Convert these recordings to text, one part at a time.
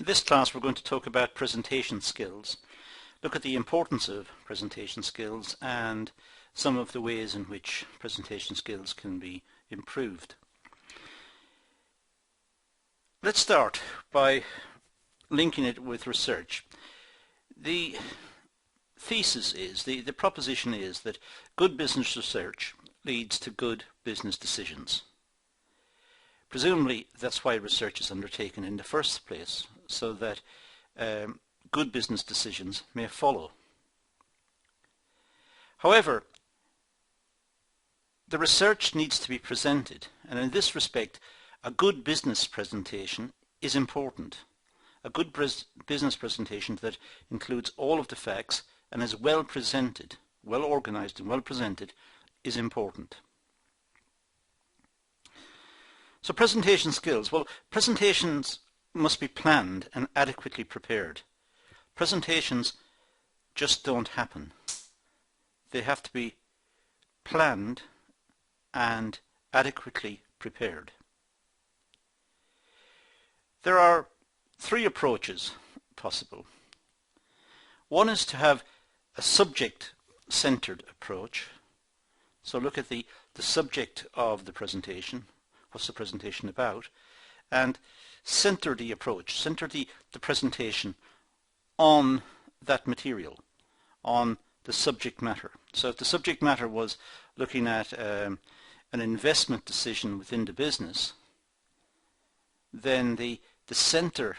In this class we're going to talk about presentation skills, look at the importance of presentation skills and some of the ways in which presentation skills can be improved. Let's start by linking it with research. The thesis is, the proposition is that good business research leads to good business decisions. Presumably that's why research is undertaken in the first place, so that good business decisions may follow. However, the research needs to be presented, and in this respect a good business presentation is important. A good business presentation that includes all of the facts and is well presented, well organized and well presented, is important. So presentation skills. Well, presentations must be planned and adequately prepared. Presentations just don't happen. They have to be planned and adequately prepared. There are three approaches possible. One is to have a subject-centered approach. So look at the subject of the presentation. What's the presentation about? And center the approach, center the presentation on that material, on the subject matter. So if the subject matter was looking at an investment decision within the business, then the center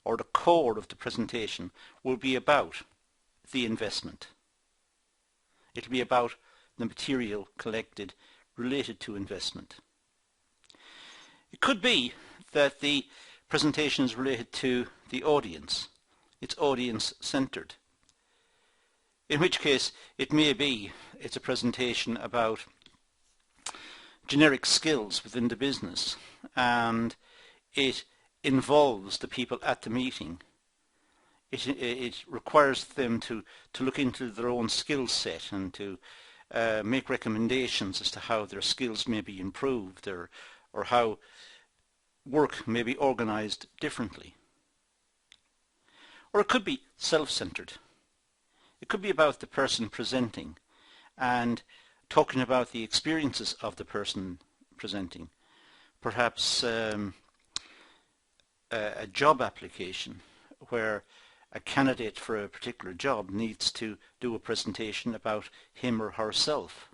or the core of the presentation will be about the investment. It will be about the material collected related to investment. It could be that the presentation is related to the audience. It's audience-centered. In which case it may be it's a presentation about generic skills within the business, and it involves the people at the meeting. It requires them to look into their own skill set and to make recommendations as to how their skills may be improved, or how work may be organized differently. Or it could be self-centered. It could be about the person presenting and talking about the experiences of the person presenting. Perhaps a job application where a candidate for a particular job needs to do a presentation about him or herself,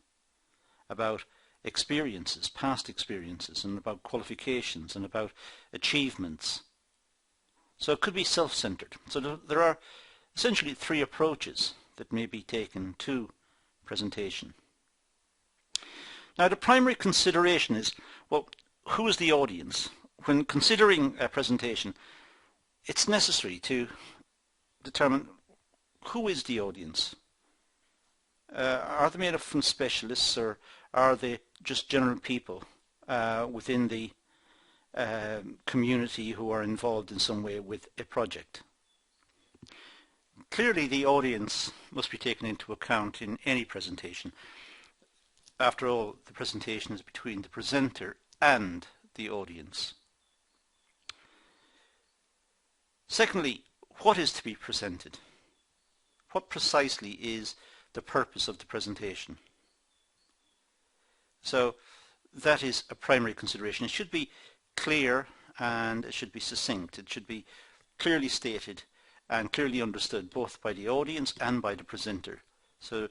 about experiences, past experiences, and about qualifications and about achievements. So it could be self-centered. So there are essentially three approaches that may be taken to presentation. Now the primary consideration is, well, who is the audience? When considering a presentation, it's necessary to determine who is the audience. Are they made up from specialists, or are they just general people within the community who are involved in some way with a project? Clearly the audience must be taken into account in any presentation. After all, the presentation is between the presenter and the audience. Secondly, what is to be presented? What precisely is the purpose of the presentation? So that is a primary consideration. It should be clear and it should be succinct. It should be clearly stated and clearly understood both by the audience and by the presenter. So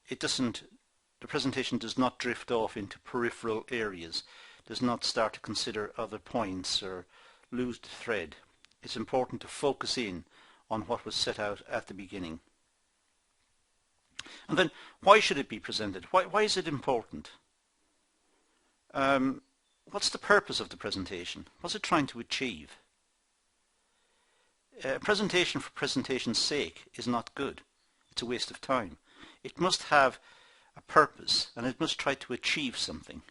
the presentation does not drift off into peripheral areas, does not start to consider other points or lose the thread. It's important to focus in on what was set out at the beginning. And then, why should it be presented? Why is it important? What's the purpose of the presentation? What's it trying to achieve? A presentation for presentation's sake is not good. It's a waste of time. It must have a purpose, and it must try to achieve something.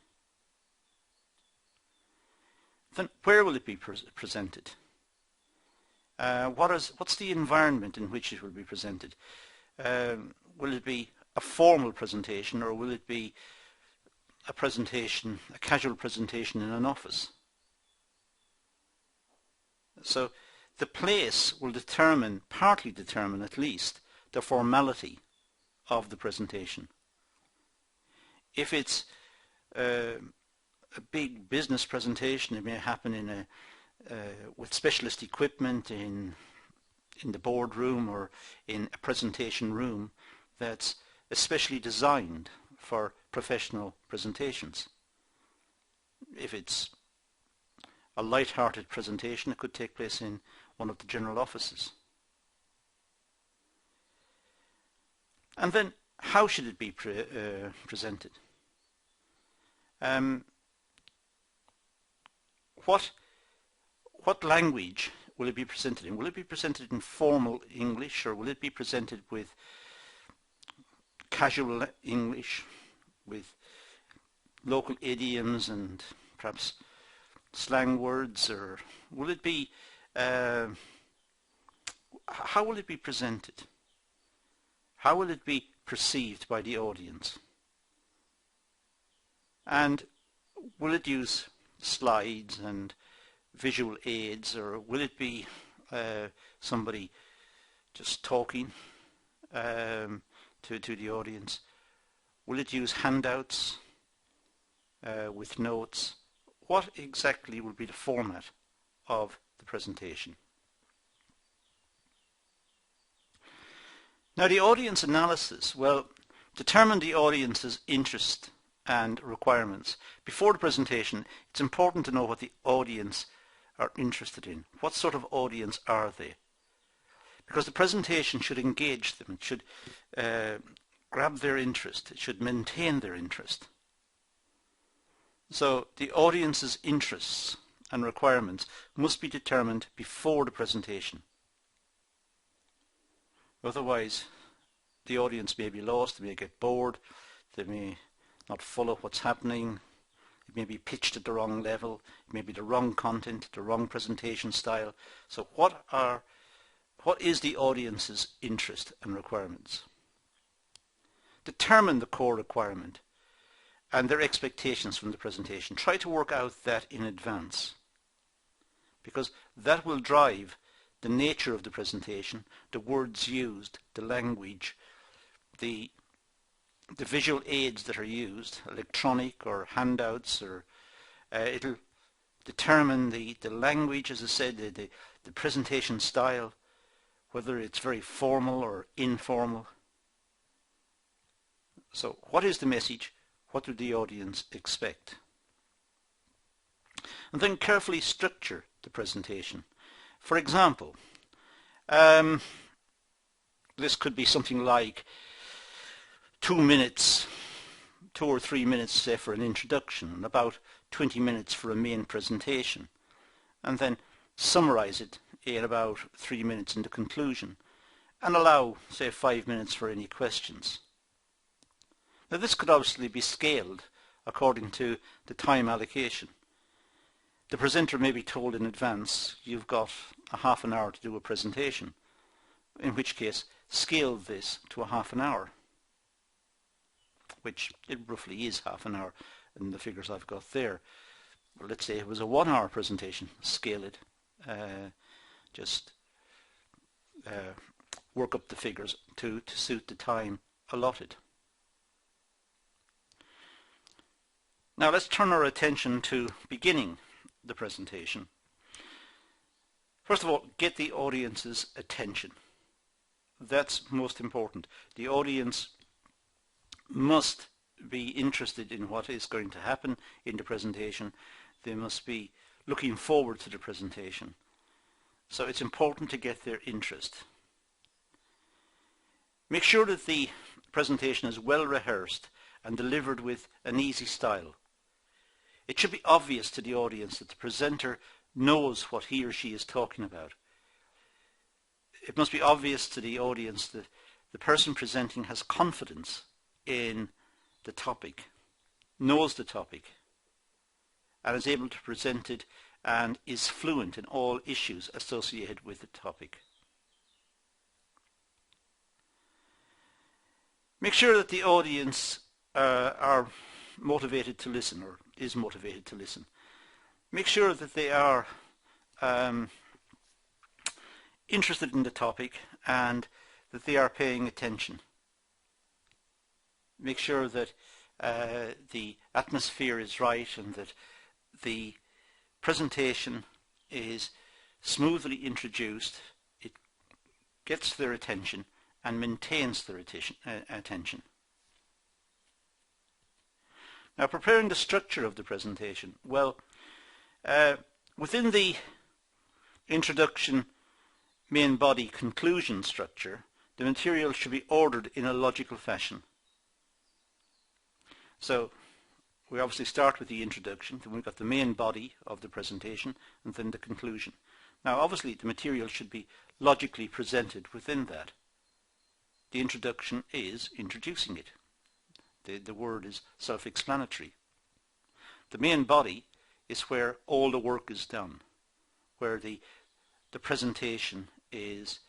Then where will it be presented? What's the environment in which it will be presented? Will it be a formal presentation, or will it be a casual presentation in an office? So the place will determine, partly determine at least, the formality of the presentation. If it's a big business presentation, it may happen in with specialist equipment in the boardroom or in a presentation room that's especially designed for professional presentations. If it's a light-hearted presentation, it could take place in one of the general offices. And then, how should it be presented? What language will it be presented in? Will it be presented in formal English, or will it be presented with casual English, with local idioms and perhaps slang words, or will it be, how will it be presented? How will it be perceived by the audience? And will it use slides and visual aids, or will it be somebody just talking to the audience? Will it use handouts with notes? What exactly will be the format of the presentation? Now, the audience analysis, well, determine the audience's interest and requirements. Before the presentation, it's important to know what the audience are interested in. What sort of audience are they? Because the presentation should engage them. It should grab their interest. It should maintain their interest. So the audience's interests and requirements must be determined before the presentation. Otherwise, the audience may be lost, they may get bored, they may not follow what's happening, it may be pitched at the wrong level, it may be the wrong content, the wrong presentation style. So what is the audience's interest and requirements? Determine the core requirement and their expectations from the presentation. Try to work out that in advance, because that will drive the nature of the presentation, the words used, the language, the visual aids that are used, electronic or handouts, or it'll determine the language, as I said, the presentation style, whether it's very formal or informal. So what is the message? What do the audience expect? And then carefully structure the presentation. For example, this could be something like 2 or 3 minutes, say, for an introduction, and about 20 minutes for a main presentation, and then summarize it in about 3 minutes in the conclusion, and allow, say, 5 minutes for any questions. Now, this could obviously be scaled according to the time allocation. The presenter may be told in advance, you've got a half an hour to do a presentation, in which case scale this to a half an hour, which it roughly is half an hour in the figures I've got there. Well, let's say it was a 1 hour presentation, scale it, just work up the figures to suit the time allotted. Now let's turn our attention to beginning the presentation. First of all, get the audience's attention. That's most important. The audience must be interested in what is going to happen in the presentation. They must be looking forward to the presentation. So it's important to get their interest. Make sure that the presentation is well rehearsed and delivered with an easy style. It should be obvious to the audience that the presenter knows what he or she is talking about. It must be obvious to the audience that the person presenting has confidence in the topic, knows the topic, and is able to present it and is fluent in all issues associated with the topic. Make sure that the audience are motivated to listen, or is motivated to listen. Make sure that they are interested in the topic and that they are paying attention. Make sure that the atmosphere is right and that the presentation is smoothly introduced, it gets their attention and maintains their attention. Now, preparing the structure of the presentation. Well, within the introduction, main body, conclusion structure, the material should be ordered in a logical fashion. So we obviously start with the introduction, then we've got the main body of the presentation, and then the conclusion. Now obviously the material should be logically presented within that. The introduction is introducing it. The word is self-explanatory. The main body is where all the work is done, where the presentation is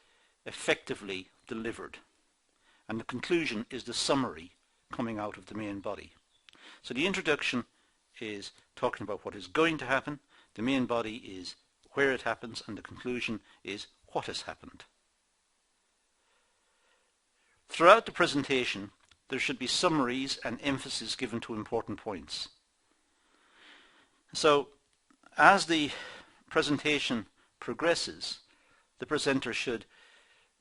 effectively delivered. And the conclusion is the summary coming out of the main body. So the introduction is talking about what is going to happen, the main body is where it happens, and the conclusion is what has happened. Throughout the presentation, there should be summaries and emphasis given to important points. So as the presentation progresses, the presenter should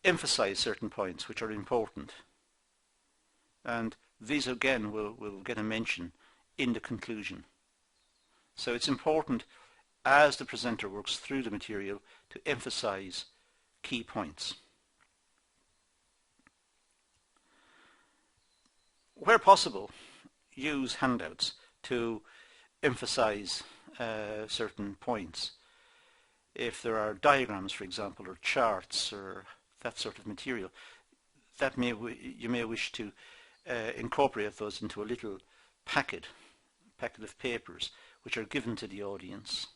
emphasize certain points which are important. And these again will get a mention in the conclusion. So it's important as the presenter works through the material to emphasize key points. Where possible, use handouts to emphasize certain points. If there are diagrams, for example, or charts or that sort of material, that you may wish to incorporate those into a little packet of papers which are given to the audience.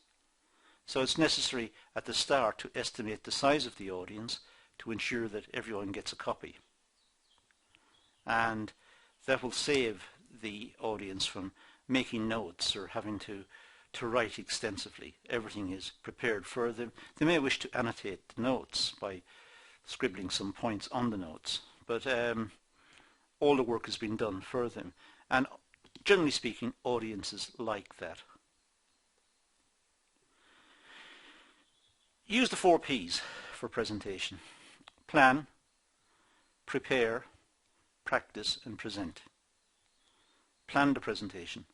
So it's necessary at the start to estimate the size of the audience to ensure that everyone gets a copy. And that will save the audience from making notes or having to write extensively. Everything is prepared for them. They may wish to annotate the notes by scribbling some points on the notes, but all the work has been done for them. And generally speaking, audiences like that. Use the 4 P's for presentation. Plan, prepare, practice and present. Plan the presentation,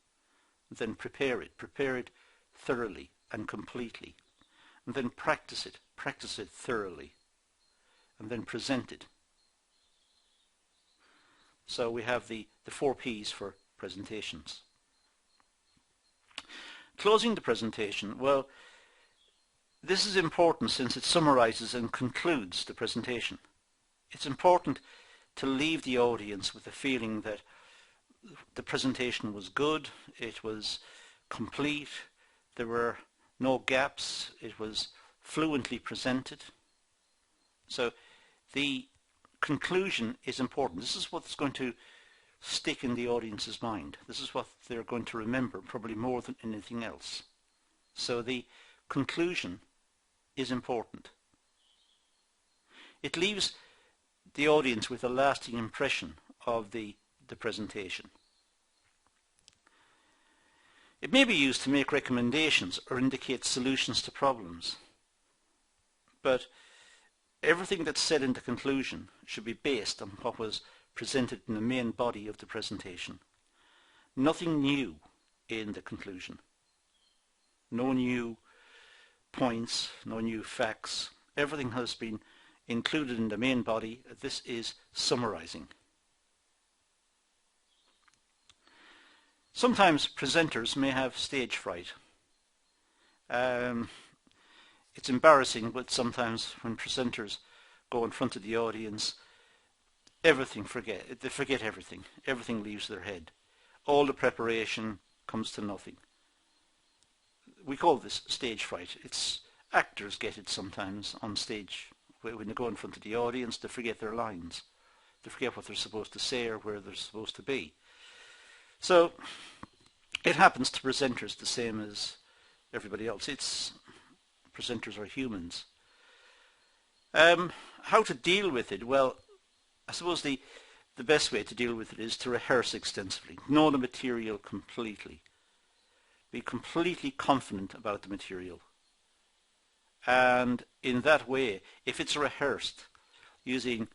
then prepare it thoroughly and completely, and then practice it thoroughly, and then present it. So we have the 4 P's for presentations. Closing the presentation, well, this is important since it summarizes and concludes the presentation. It's important to leave the audience with a feeling that the presentation was good, it was complete, there were no gaps, it was fluently presented. So the conclusion is important. This is what's going to stick in the audience's mind. This is what they're going to remember, probably more than anything else. So the conclusion is important. It leaves the audience with a lasting impression of the presentation. It may be used to make recommendations or indicate solutions to problems, but everything that's said in the conclusion should be based on what was presented in the main body of the presentation. Nothing new in the conclusion. No new points, no new facts. Everything has been included in the main body. This is summarizing. Sometimes presenters may have stage fright. It's embarrassing, but sometimes when presenters go in front of the audience, they forget everything. Everything leaves their head. All the preparation comes to nothing. We call this stage fright. Actors get it sometimes on stage. When they go in front of the audience, they forget their lines. They forget what they're supposed to say or where they're supposed to be. So it happens to presenters the same as everybody else. Presenters are humans. How to deal with it? Well, I suppose the best way to deal with it is to rehearse extensively. Know the material completely. Be completely confident about the material. And in that way, if it's rehearsed using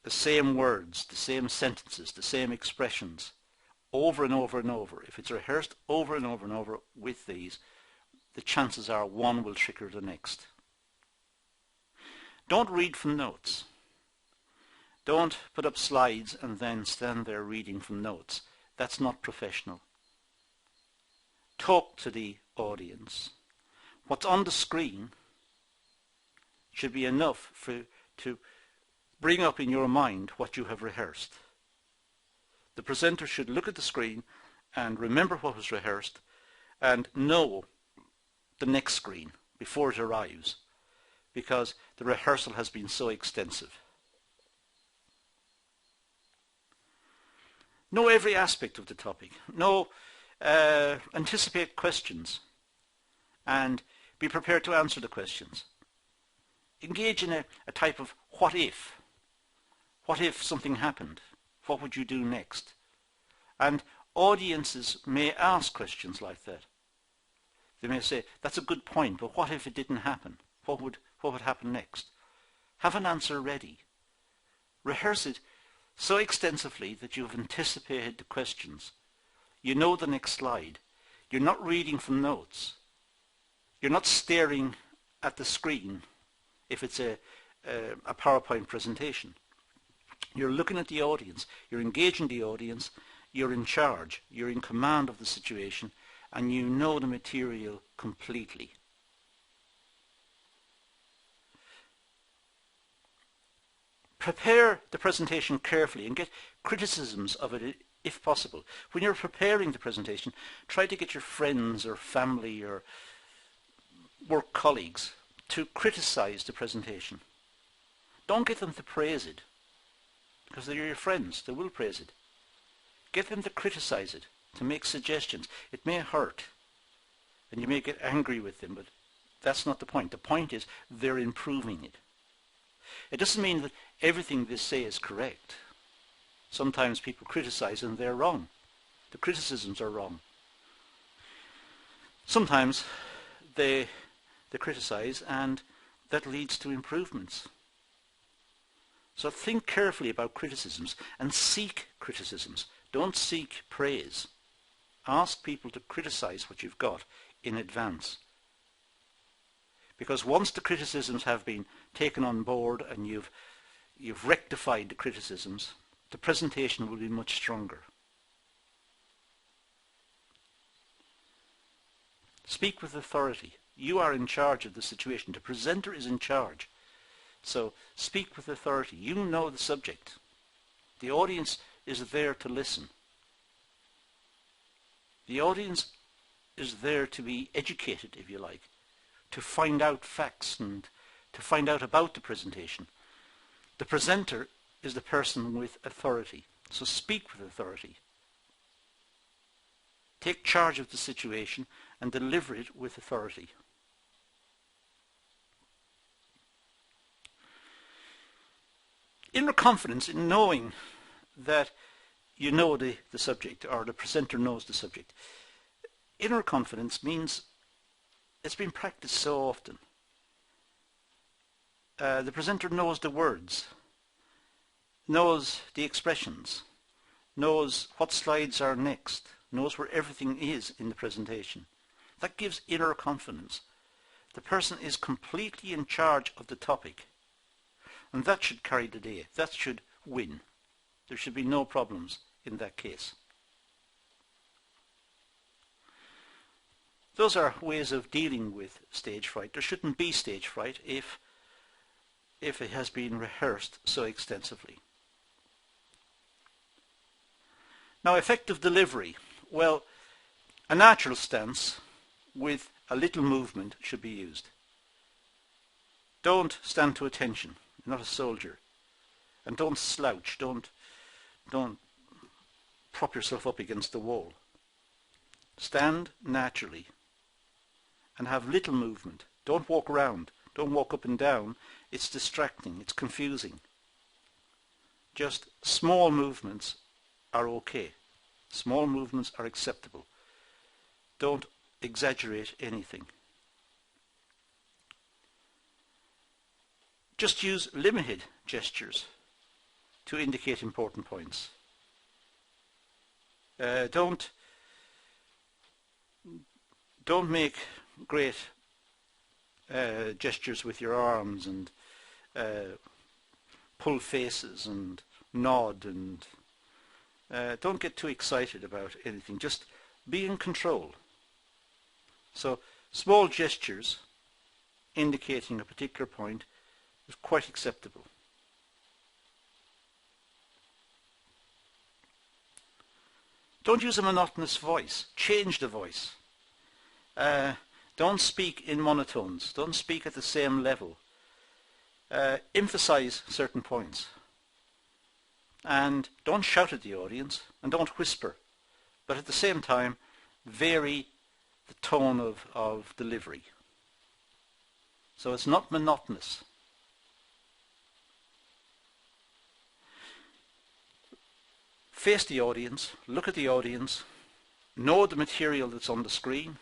the same words, the same sentences, the same expressions, over and over and over, if it's rehearsed over and over and over with these, the chances are one will trigger the next. Don't read from notes. Don't put up slides and then stand there reading from notes. That's not professional. Talk to the audience. What's on the screen should be enough to bring up in your mind what you have rehearsed. The presenter should look at the screen and remember what was rehearsed and know the next screen before it arrives, because the rehearsal has been so extensive. Know every aspect of the topic. Anticipate questions and be prepared to answer the questions. Engage in a type of what if. What if something happened? What would you do next? And audiences may ask questions like that. They may say, that's a good point, but what if it didn't happen? What would happen next? Have an answer ready. Rehearse it so extensively that you have anticipated the questions. You know the next slide. You're not reading from notes. You're not staring at the screen if it's a PowerPoint presentation. You're looking at the audience. You're engaging the audience. You're in charge. You're in command of the situation, and you know the material completely. Prepare the presentation carefully and get criticisms of it if possible. When you're preparing the presentation, try to get your friends or family or work colleagues to criticize the presentation. Don't get them to praise it, because they're your friends. They will praise it. Get them to criticize it, to make suggestions. It may hurt, and you may get angry with them, but that's not the point. The point is they're improving it. It doesn't mean that everything they say is correct. Sometimes people criticize and they're wrong. The criticisms are wrong. Sometimes they criticize and that leads to improvements. So think carefully about criticisms and seek criticisms. Don't seek praise. Ask people to criticize what you've got in advance. Because once the criticisms have been taken on board and you've rectified the criticisms, the presentation will be much stronger. Speak with authority. You are in charge of the situation. The presenter is in charge. So speak with authority. You know the subject. The audience is there to listen. The audience is there to be educated, if you like, to find out facts and to find out about the presentation. The presenter is the person with authority. So speak with authority. Take charge of the situation and deliver it with authority. Inner confidence in knowing that you know the subject, or the presenter knows the subject. Inner confidence means it's been practiced so often. The presenter knows the words, knows the expressions, knows what slides are next, knows where everything is in the presentation. That gives inner confidence. The person is completely in charge of the topic. And that should carry the day. That should win. There should be no problems in that case. Those are ways of dealing with stage fright. There shouldn't be stage fright if it has been rehearsed so extensively. Now, effective delivery. Well, a natural stance with a little movement should be used. Don't stand to attention. You're not a soldier. And don't slouch. Don't prop yourself up against the wall. Stand naturally and have little movement. Don't walk around. Don't walk up and down. It's distracting. It's confusing. Just small movements are okay. Small movements are acceptable. Don't exaggerate anything. Just use limited gestures to indicate important points. Don't make great gestures with your arms and pull faces and nod, and don't get too excited about anything. Just be in control. So small gestures indicating a particular point is quite acceptable. Don't use a monotonous voice. Change the voice. Don't speak in monotones. Don't speak at the same level. Emphasize certain points. And don't shout at the audience, and don't whisper. But at the same time, vary the tone of delivery. So it's not monotonous. Face the audience, look at the audience, know the material that's on the screen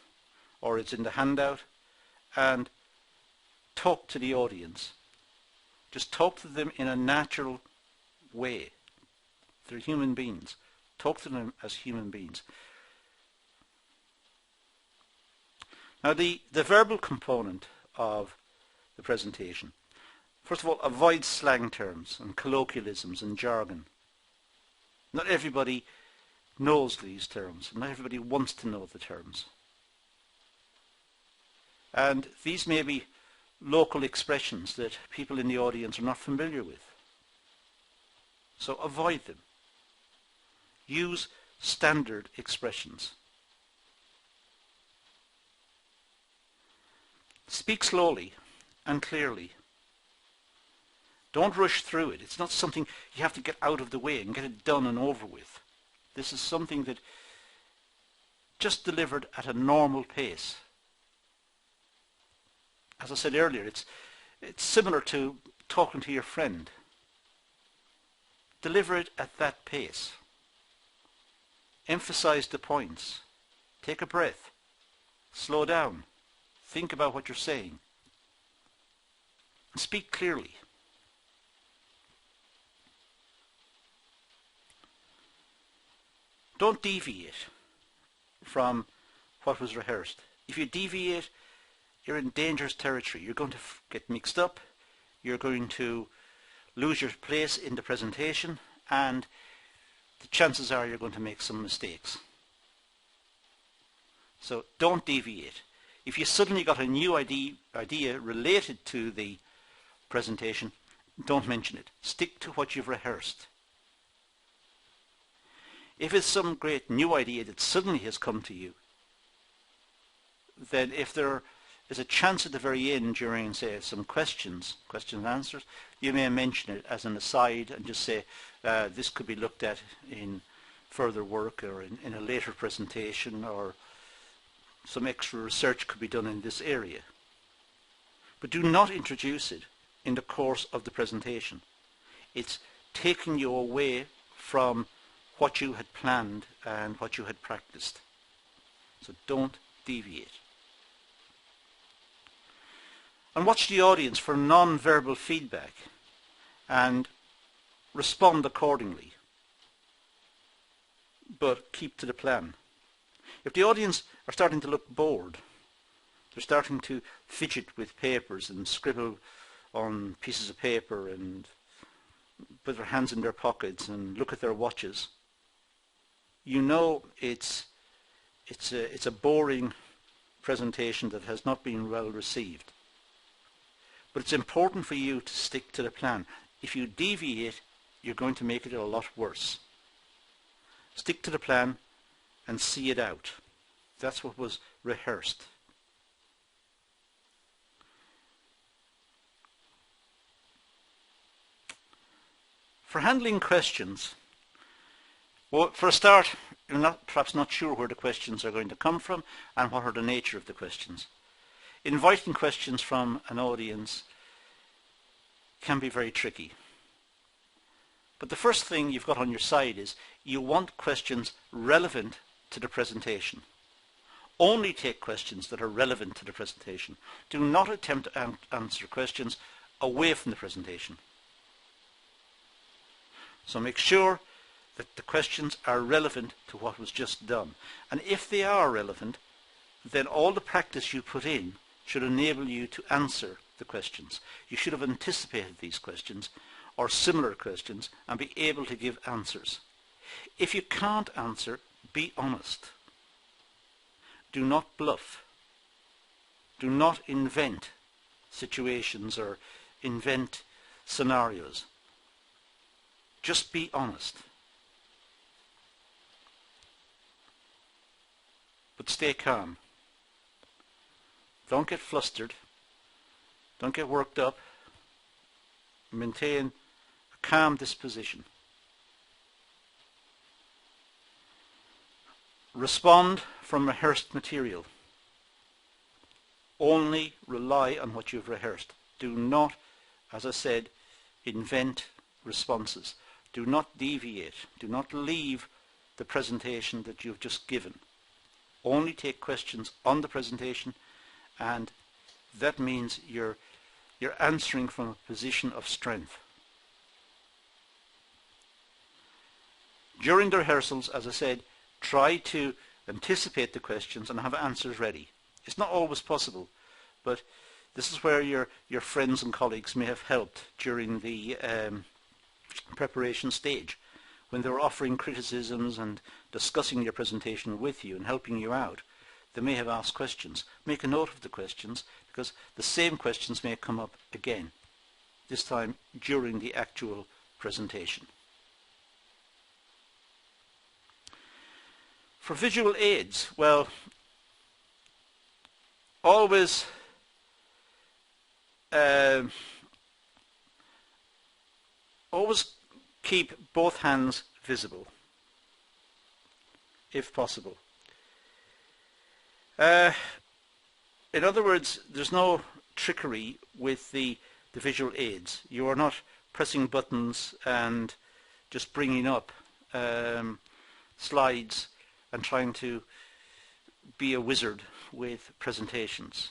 or it's in the handout, and talk to the audience. Just talk to them in a natural way. They're human beings. Talk to them as human beings. Now the verbal component of the presentation. First of all, avoid slang terms and colloquialisms and jargon. Not everybody knows these terms. Not everybody wants to know the terms. And these may be local expressions that people in the audience are not familiar with. So avoid them. Use standard expressions. Speak slowly and clearly. Don't rush through it. It's not something you have to get out of the way and get it done and over with. This is something that just delivered at a normal pace. As I said earlier, it's similar to talking to your friend. Deliver it at that pace. Emphasize the points. Take a breath. Slow down. Think about what you're saying. And speak clearly. Don't deviate from what was rehearsed. If you deviate, you're in dangerous territory. You're going to get mixed up. You're going to lose your place in the presentation, and the chances are you're going to make some mistakes. So don't deviate. If you suddenly got a new idea related to the presentation, don't mention it. Stick to what you've rehearsed. If it's some great new idea that suddenly has come to you, then if there is a chance at the very end during, say, some questions and answers, you may mention it as an aside and just say, this could be looked at in further work or in a later presentation, or some extra research could be done in this area. But do not introduce it in the course of the presentation. It's taking you away from what you had planned and what you had practiced. So don't deviate. And watch the audience for non-verbal feedback and respond accordingly. But keep to the plan. If the audience are starting to look bored, they're starting to fidget with papers and scribble on pieces of paper and put their hands in their pockets and look at their watches, you know it's a boring presentation that has not been well received. But it's important for you to stick to the plan. If you deviate, you're going to make it a lot worse. Stick to the plan and see it out. That's what was rehearsed. For handling questions, well, for a start, you're perhaps not sure where the questions are going to come from and what are the nature of the questions. inviting questions from an audience can be very tricky. But the first thing you've got on your side is you want questions relevant to the presentation. Only take questions that are relevant to the presentation. Do not attempt to answer questions away from the presentation. So make sure that the questions are relevant to what was just done. And if they are relevant, then all the practice you put in should enable you to answer the questions. You should have anticipated these questions or similar questions and be able to give answers. If you can't answer, be honest. Do not bluff. Do not invent situations or invent scenarios. Just be honest. But stay calm. Don't get flustered. Don't get worked up. Maintain a calm disposition. Respond from rehearsed material. Only rely on what you've rehearsed. Do not, as I said, invent responses. Do not deviate. Do not leave the presentation that you've just given. Only take questions on the presentation, and that means you're answering from a position of strength. During the rehearsals, as I said, try to anticipate the questions and have answers ready. It's not always possible, but this is where your friends and colleagues may have helped during the preparation stage, when they were offering criticisms and discussing your presentation with you and helping you out. They may have asked questions. Make a note of the questions, because the same questions may come up again, this time during the actual presentation. For visual aids, well, always keep both hands visible, if possible. In other words, there's no trickery with the visual aids. You are not pressing buttons and just bringing up slides and trying to be a wizard with presentations.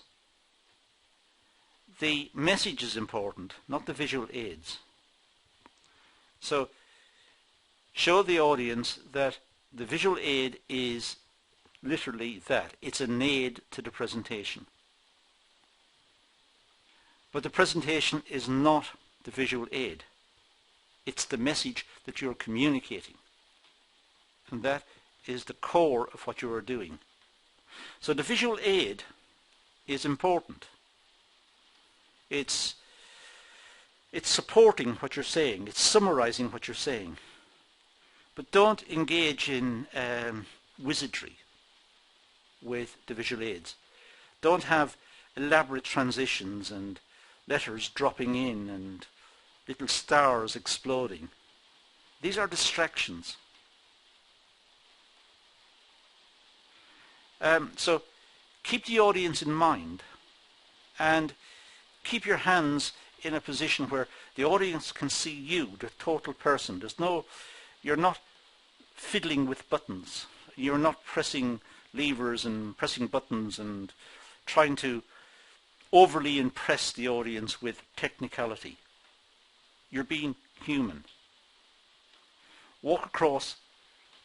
The message is important, not the visual aids. So show the audience that the visual aid is literally that. It's an aid to the presentation. But the presentation is not the visual aid. It's the message that you're communicating. And that is the core of what you are doing. So the visual aid is important. It's supporting what you're saying. It's summarizing what you're saying. But don't engage in wizardry with the visual aids. Don't have elaborate transitions and letters dropping in and little stars exploding. These are distractions. So keep the audience in mind and keep your hands in a position where the audience can see you, the total person. You're not fiddling with buttons. You're not pressing levers and pressing buttons and trying to overly impress the audience with technicality. You're being human. Walk across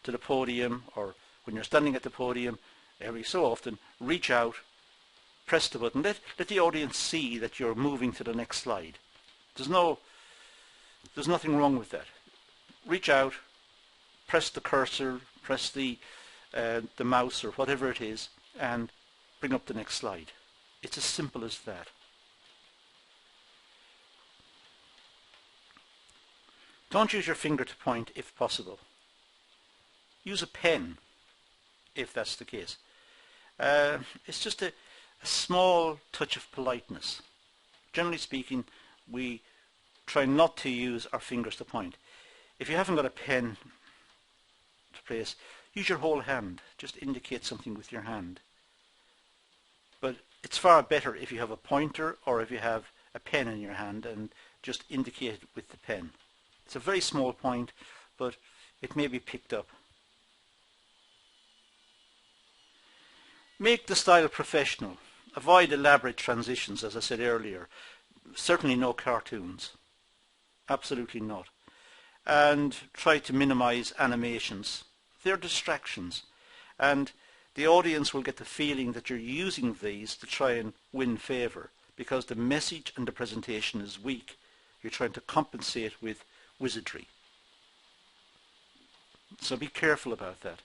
to the podium, or when you're standing at the podium, every so often, reach out, press the button. Let the audience see that you're moving to the next slide. There's nothing wrong with that. Reach out, press the cursor, press the mouse or whatever it is, and bring up the next slide. It's as simple as that. Don't use your finger to point if possible. Use a pen if that's the case. It's just a small touch of politeness. Generally speaking, we try not to use our fingers to point. If you haven't got a pen to place, use your whole hand. Just indicate something with your hand. But it's far better if you have a pointer or if you have a pen in your hand and just indicate it with the pen. It's a very small point, but it may be picked up. Make the style professional. Avoid elaborate transitions, as I said earlier. Certainly no cartoons. Absolutely not. And try to minimize animations. They're distractions. And the audience will get the feeling that you're using these to try and win favour, because the message and the presentation is weak. You're trying to compensate with wizardry. So be careful about that.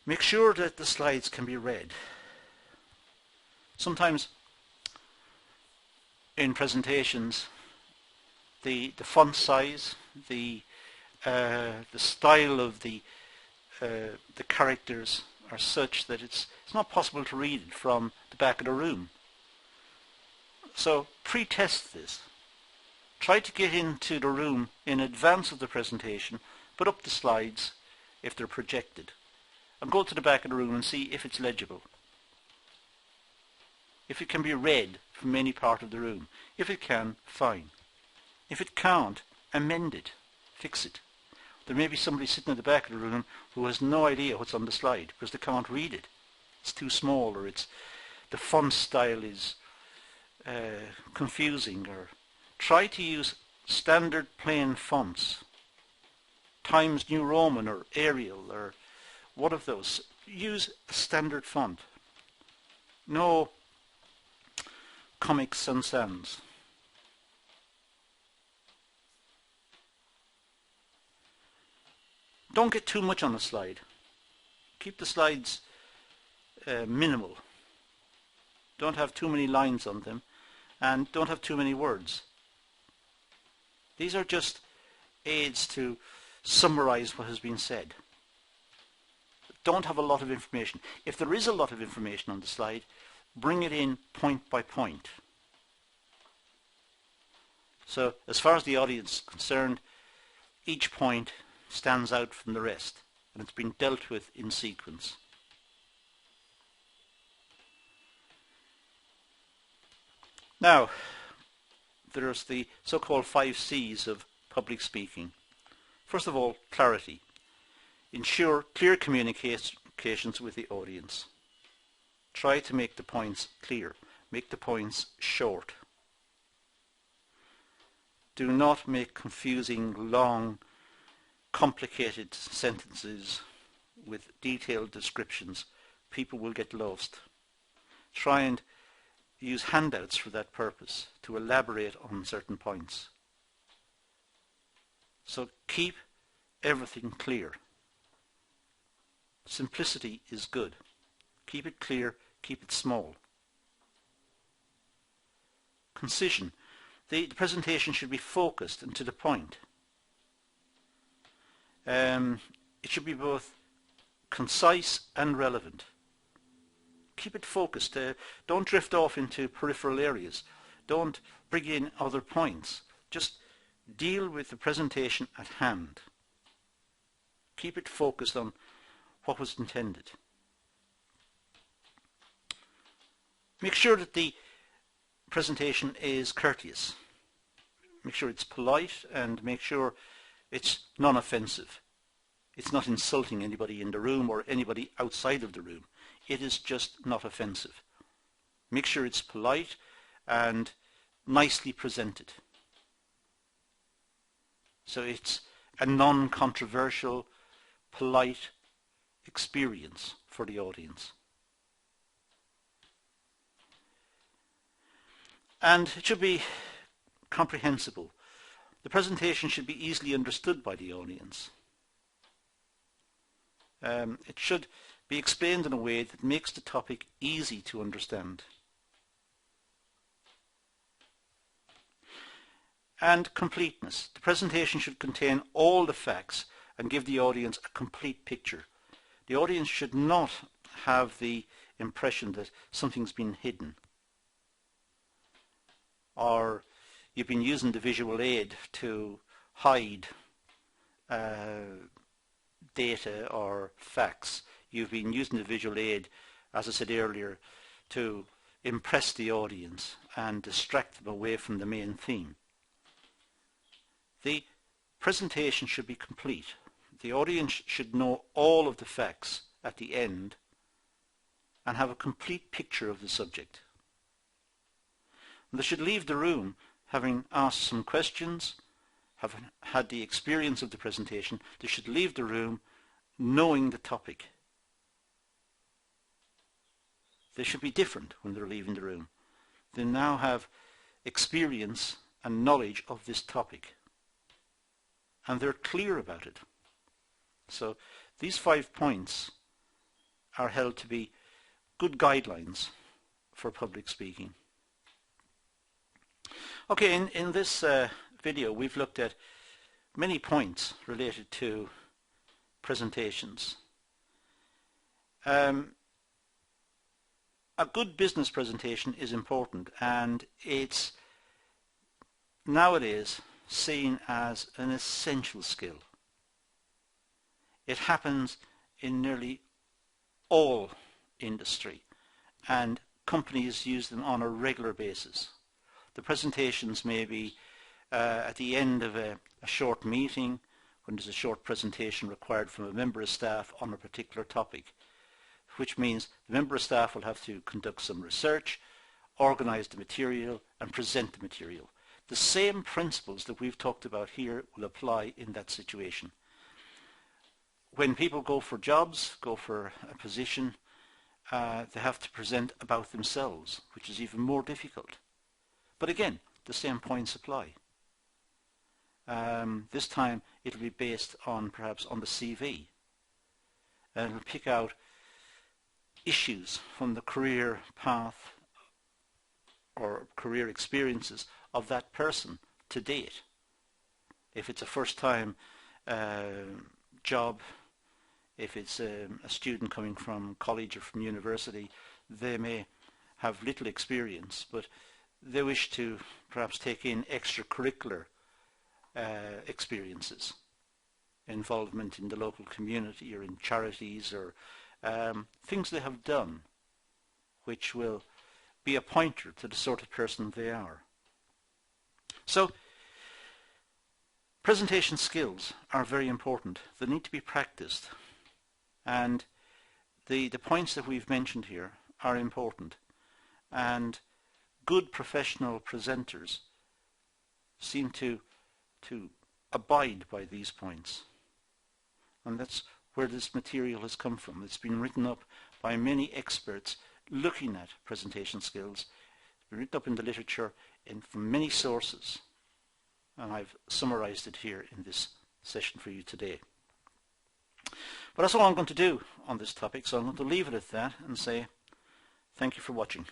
Make sure that the slides can be read. Sometimes in presentations, the font size, the style of the characters are such that it's not possible to read it from the back of the room. So pre-test this. Try to get into the room in advance of the presentation, put up the slides if they're projected, and go to the back of the room and see if it's legible. If it can be read from any part of the room. If it can, fine. If it can't, amend it, fix it. There may be somebody sitting at the back of the room who has no idea what's on the slide because they can't read it. It's too small, or the font style is confusing. Or try to use standard plain fonts, Times New Roman or Arial or one of those. Use a standard font. No Comic Sans. Don't get too much on a slide. Keep the slides minimal. Don't have too many lines on them, and don't have too many words. These are just aids to summarize what has been said. Don't have a lot of information. If there is a lot of information on the slide, bring it in point by point. So as far as the audience is concerned, each point stands out from the rest, and it's been dealt with in sequence. Now, there's the so-called 5 C's of public speaking. First of all, clarity. Ensure clear communications with the audience. Try to make the points clear. Make the points short. Do not make confusing, long, complicated sentences with detailed descriptions. People will get lost. Try and use handouts for that purpose, to elaborate on certain points. So keep everything clear. Simplicity is good. Keep it clear, keep it small. Concision. The presentation should be focused and to the point. It should be both concise and relevant. Keep it focused. Don't drift off into peripheral areas. Don't bring in other points. Just deal with the presentation at hand. Keep it focused on what was intended. Make sure that the presentation is courteous. Make sure it's polite, and make sure it's non-offensive. It's not insulting anybody in the room or anybody outside of the room. It is just not offensive. Make sure it's polite and nicely presented. So it's a non-controversial, polite experience for the audience. And it should be comprehensible. The presentation should be easily understood by the audience. It should be explained in a way that makes the topic easy to understand. And completeness. The presentation should contain all the facts and give the audience a complete picture. The audience should not have the impression that something's been hidden, or you've been using the visual aid to hide data or facts. You've been using the visual aid, as I said earlier, to impress the audience and distract them away from the main theme. The presentation should be complete. The audience should know all of the facts at the end and have a complete picture of the subject. And they should leave the room having asked some questions, having had the experience of the presentation. They should leave the room knowing the topic. They should be different when they're leaving the room. They now have experience and knowledge of this topic, and they're clear about it. So these 5 points are held to be good guidelines for public speaking. Okay, in this video we've looked at many points related to presentations. A good business presentation is important, and it's nowadays seen as an essential skill. It happens in nearly all industry, and companies use them on a regular basis. The presentations may be at the end of a short meeting, when there's a short presentation required from a member of staff on a particular topic, which means the member of staff will have to conduct some research, organize the material and present the material. The same principles that we've talked about here will apply in that situation. When people go for jobs, go for a position, they have to present about themselves, which is even more difficult. But again, the same points apply. This time it'll be based on perhaps on the CV, and it'll pick out issues from the career path or career experiences of that person to date. If it's a first-time job, if it's a student coming from college or from university, they may have little experience, but they wish to perhaps take in extracurricular experiences, involvement in the local community or in charities, or things they have done which will be a pointer to the sort of person they are. So presentation skills are very important. They need to be practiced, and the points that we've mentioned here are important, and good professional presenters seem to abide by these points, and that's where this material has come from. It's been written up by many experts looking at presentation skills. It's been written up in the literature from many sources, and I've summarized it here in this session for you today. But that's all I'm going to do on this topic, so I'm going to leave it at that and say thank you for watching.